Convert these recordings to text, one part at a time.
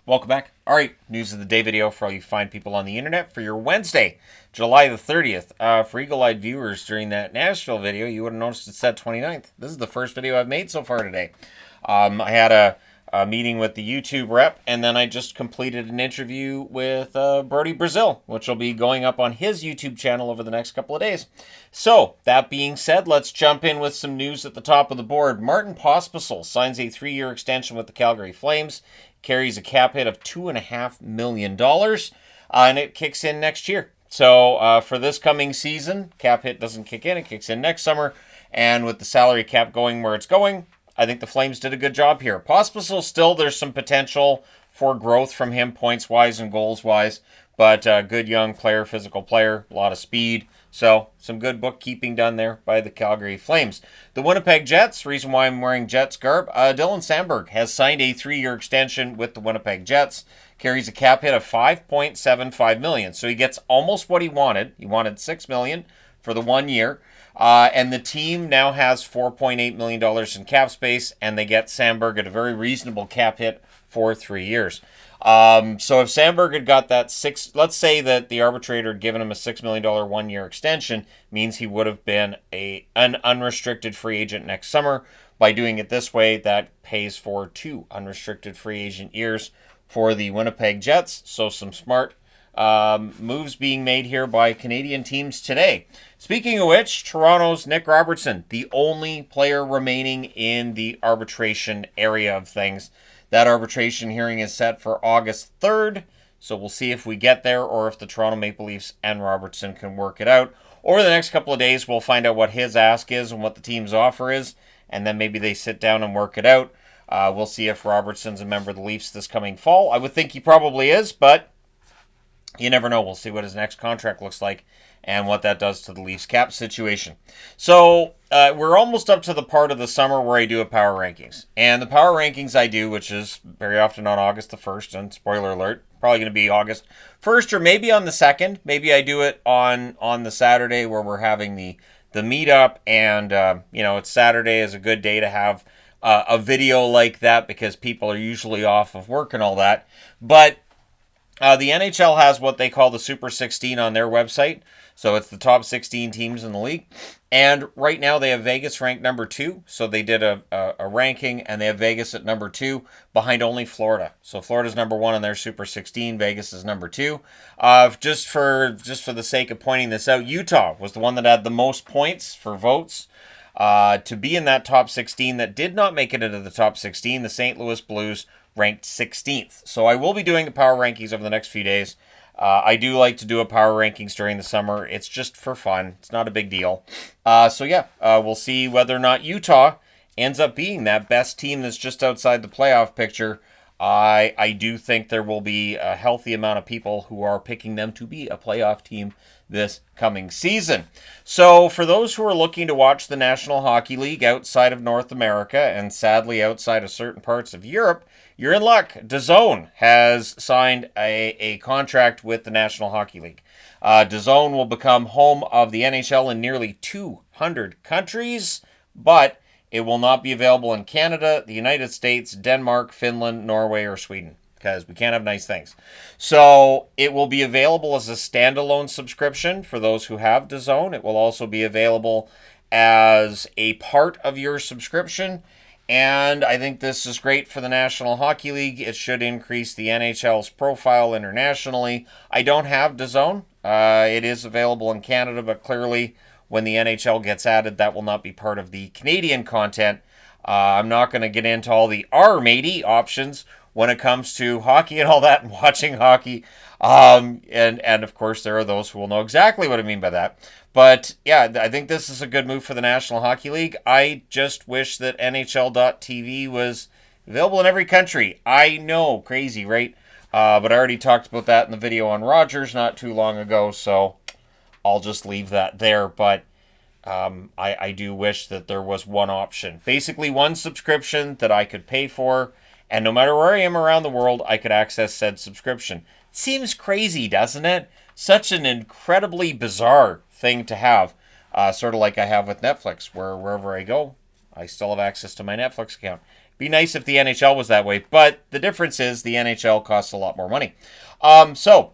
Welcome back. All right, news of the day video for all you fine people on the internet for your Wednesday, July the 30th. For eagle-eyed viewers during that Nashville video, you would have noticed it said 29th. This is the first video I've made so far today. I had a meeting with the YouTube rep, and then I just completed an interview with Brody Brazil, which will be going up on his YouTube channel over the next couple of days. So, that being said, let's jump in with some news at the top of the board. Martin Pospisil signs a 3-year extension with the Calgary Flames, carries a cap hit of $2.5 million, and it kicks in next year. So, for this coming season, cap hit doesn't kick in, it kicks in next summer, and with the salary cap going where it's going, I think the Flames did a good job here. Pospisil still, there's some potential for growth from him points-wise and goals-wise, but good young player, physical player, a lot of speed. So, some good bookkeeping done there by the Calgary Flames. The Winnipeg Jets, reason why I'm wearing Jets garb, Dylan Samberg has signed a 3-year extension with the Winnipeg Jets, carries a cap hit of $5.75 million. So he gets almost what he wanted. He wanted $6 million for the 1 year. And the team now has $4.8 million in cap space, and they get Samberg at a very reasonable cap hit for 3 years. So if Samberg had got that let's say that the arbitrator had given him a $6 million 1-year extension, means he would have been an unrestricted free agent next summer. By doing it this way, that pays for 2 unrestricted free agent years for the Winnipeg Jets. So some smart moves being made here by Canadian teams today. Speaking of which, Toronto's Nick Robertson, the only player remaining in the arbitration area of things. That arbitration hearing is set for August 3rd, so we'll see if we get there or if the Toronto Maple Leafs and Robertson can work it out. Over the next couple of days, we'll find out what his ask is and what the team's offer is, and then maybe they sit down and work it out. We'll see if Robertson's a member of the Leafs this coming fall. I would think he probably is, but you never know. We'll see what his next contract looks like and what that does to the Leafs cap situation. So we're almost up to the part of the summer where I do a power rankings. And the power rankings I do, which is very often on August the 1st, and spoiler alert, probably going to be August 1st or maybe on the 2nd. Maybe I do it on the Saturday where we're having the meetup, and it's Saturday is a good day to have a video like that because people are usually off of work and all that. But the NHL has what they call the Super 16 on their website. So it's the top 16 teams in the league. And right now they have Vegas ranked number 2. So they did a ranking, and they have Vegas at number 2 behind only Florida. So Florida's number 1 on their Super 16. Vegas is number 2. Just for the sake of pointing this out, Utah was the one that had the most points for votes to be in that top 16 that did not make it into the top 16. The St. Louis Blues ranked 16th. So I will be doing the power rankings over the next few days. I do like to do a power rankings during the summer. It's just for fun. It's not a big deal. We'll see whether or not Utah ends up being that best team that's just outside the playoff picture. I do think there will be a healthy amount of people who are picking them to be a playoff team this coming season. So for those who are looking to watch the National Hockey League outside of North America and sadly outside of certain parts of Europe, you're in luck. DAZN has signed a contract with the National Hockey League. DAZN will become home of the NHL in nearly 200 countries, but it will not be available in Canada, the United States, Denmark, Finland, Norway, or Sweden, because we can't have nice things. So it will be available as a standalone subscription for those who have DAZN. It will also be available as a part of your subscription. And I think this is great for the National Hockey League. It should increase the NHL's profile internationally. I don't have DAZN. It is available in Canada, but clearly when the NHL gets added, that will not be part of the Canadian content. I'm not going to get into all the R-matey options when it comes to hockey and all that and watching hockey. And of course, there are those who will know exactly what I mean by that. But yeah, I think this is a good move for the National Hockey League. I just wish that NHL.tv was available in every country. I know, crazy, right? But I already talked about that in the video on Rogers not too long ago, so I'll just leave that there. But I do wish that there was one option. Basically, one subscription that I could pay for, and no matter where I am around the world, I could access said subscription. Seems crazy, doesn't it? Such an incredibly bizarre thing to have, sort of like I have with Netflix, where wherever I go, I still have access to my Netflix account. Be nice if the NHL was that way, but the difference is the NHL costs a lot more money. So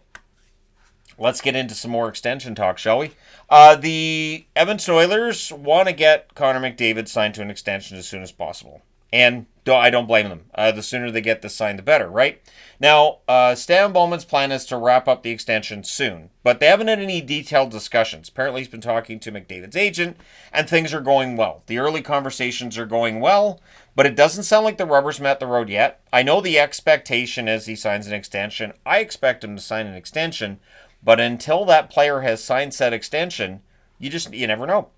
let's get into some more extension talk, shall we? The Edmonton Oilers want to get Connor McDavid signed to an extension as soon as possible. And I don't blame them. The sooner they get this signed, the better, right? Now, Stan Bowman's plan is to wrap up the extension soon, but they haven't had any detailed discussions. Apparently, he's been talking to McDavid's agent, and things are going well. The early conversations are going well, but it doesn't sound like the rubber's met the road yet. I know the expectation is he signs an extension. I expect him to sign an extension, but until that player has signed said extension, you never know.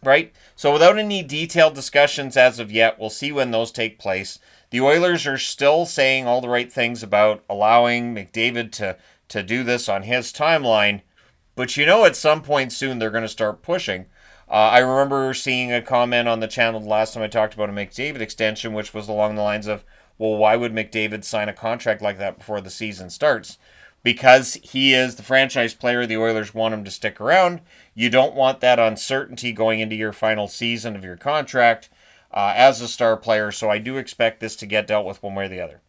Right? So without any detailed discussions as of yet, we'll see when those take place. The Oilers are still saying all the right things about allowing McDavid to do this on his timeline, but at some point soon they're going to start pushing. I remember seeing a comment on the channel the last time I talked about a McDavid extension, which was along the lines of, well, why would McDavid sign a contract like that before the season starts? Because he is the franchise player, the Oilers want him to stick around. You don't want that uncertainty going into your final season of your contract as a star player, so I do expect this to get dealt with one way or the other.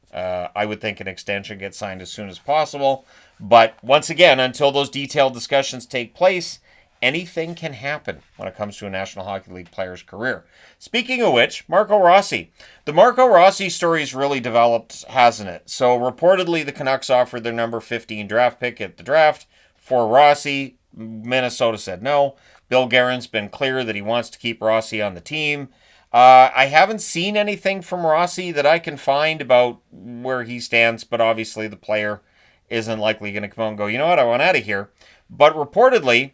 I would think an extension gets signed as soon as possible, but once again, until those detailed discussions take place, anything can happen when it comes to a National Hockey League player's career. Speaking of which, Marco Rossi. The Marco Rossi story's really developed, hasn't it? So reportedly, the Canucks offered their number 15 draft pick at the draft for Rossi. Minnesota said no. Bill Guerin's been clear that he wants to keep Rossi on the team. I haven't seen anything from Rossi that I can find about where he stands, but obviously the player isn't likely going to come out and go, you know what, I want out of here. But reportedly,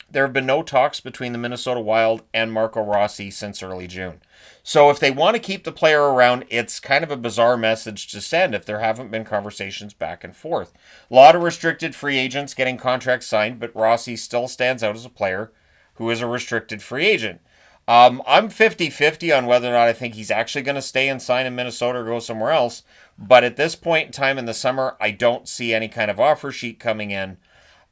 there have been no talks between the Minnesota Wild and Marco Rossi since early June. So if they want to keep the player around, it's kind of a bizarre message to send if there haven't been conversations back and forth. A lot of restricted free agents getting contracts signed, but Rossi still stands out as a player who is a restricted free agent. I'm 50-50 on whether or not I think he's actually going to stay and sign in Minnesota or go somewhere else. But at this point in time in the summer, I don't see any kind of offer sheet coming in.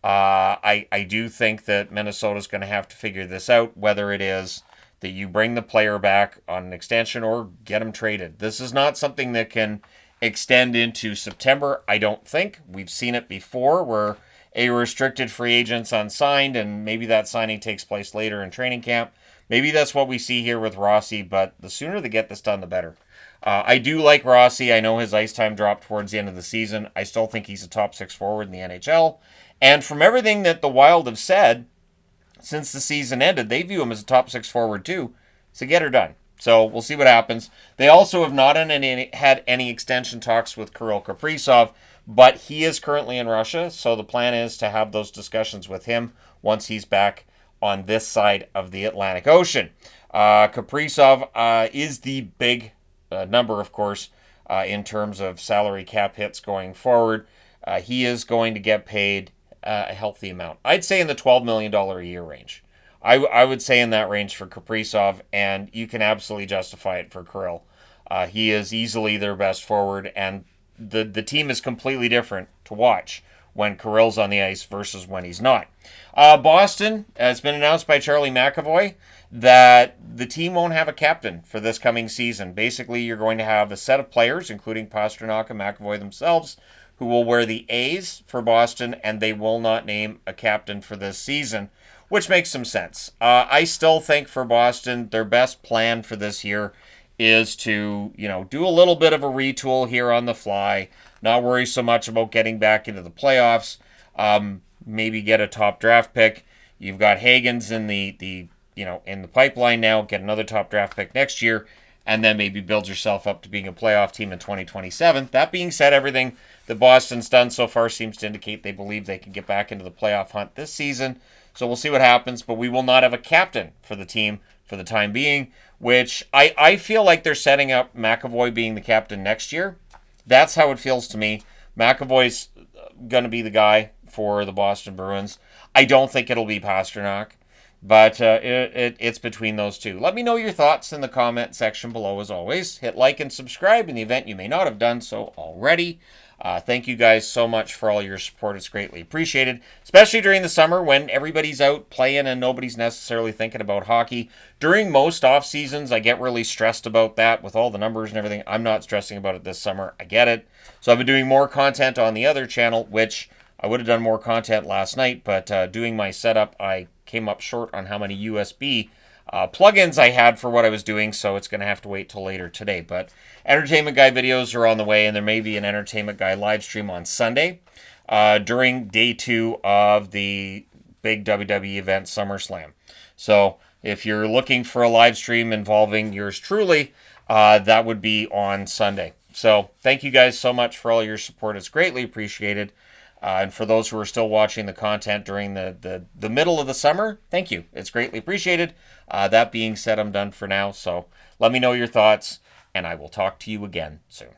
I do think that Minnesota's going to have to figure this out, whether it is that you bring the player back on an extension or get him traded. This is not something that can extend into September, I don't think. We've seen it before where a restricted free agent's unsigned and maybe that signing takes place later in training camp. Maybe that's what we see here with Rossi, but the sooner they get this done, the better. I do like Rossi. I know his ice time dropped towards the end of the season. I still think he's a top 6 forward in the NHL. And from everything that the Wild have said since the season ended, they view him as a top 6 forward too. So get her done. So we'll see what happens. They also have not had any extension talks with Kirill Kaprizov, but he is currently in Russia. So the plan is to have those discussions with him once he's back on this side of the Atlantic Ocean. Kaprizov is the big number, of course, in terms of salary cap hits going forward. He is going to get paid a healthy amount. I'd say in the $12 million a year range. I would say in that range for Kaprizov, and you can absolutely justify it for Kirill. He is easily their best forward, and the team is completely different to watch when Kirill's on the ice versus when he's not. Boston, it's been announced by Charlie McAvoy that the team won't have a captain for this coming season. Basically, you're going to have a set of players, including Pastrnak and McAvoy themselves, who will wear the A's for Boston, and they will not name a captain for this season, which makes some sense. I still think for Boston, their best plan for this year is to, do a little bit of a retool here on the fly, not worry so much about getting back into the playoffs, maybe get a top draft pick. You've got Hagen's in the pipeline now, get another top draft pick next year, and then maybe build yourself up to being a playoff team in 2027. That being said, everything that Boston's done so far seems to indicate they believe they can get back into the playoff hunt this season. So we'll see what happens, but we will not have a captain for the team for the time being, which I feel like they're setting up McAvoy being the captain next year. That's how it feels to me. McAvoy's going to be the guy for the Boston Bruins. I don't think it'll be Pastrnak But it's between those two. Let me know your thoughts in the comment section below as always. Hit like and subscribe in the event you may not have done so already. Thank you guys so much for all your support. It's greatly appreciated, especially during the summer when everybody's out playing and nobody's necessarily thinking about hockey. During most off seasons, I get really stressed about that with all the numbers and everything. I'm not stressing about it this summer. I get it. So I've been doing more content on the other channel, which I would have done more content last night, but doing my setup, I came up short on how many USB plugins I had for what I was doing, so it's going to have to wait till later today. But Entertainment Guy videos are on the way, and there may be an Entertainment Guy live stream on Sunday during day 2 of the big WWE event, SummerSlam. So if you're looking for a live stream involving yours truly, that would be on Sunday. So thank you guys so much for all your support. It's greatly appreciated. And for those who are still watching the content during the middle of the summer, thank you. It's greatly appreciated. That being said, I'm done for now. So let me know your thoughts, and I will talk to you again soon.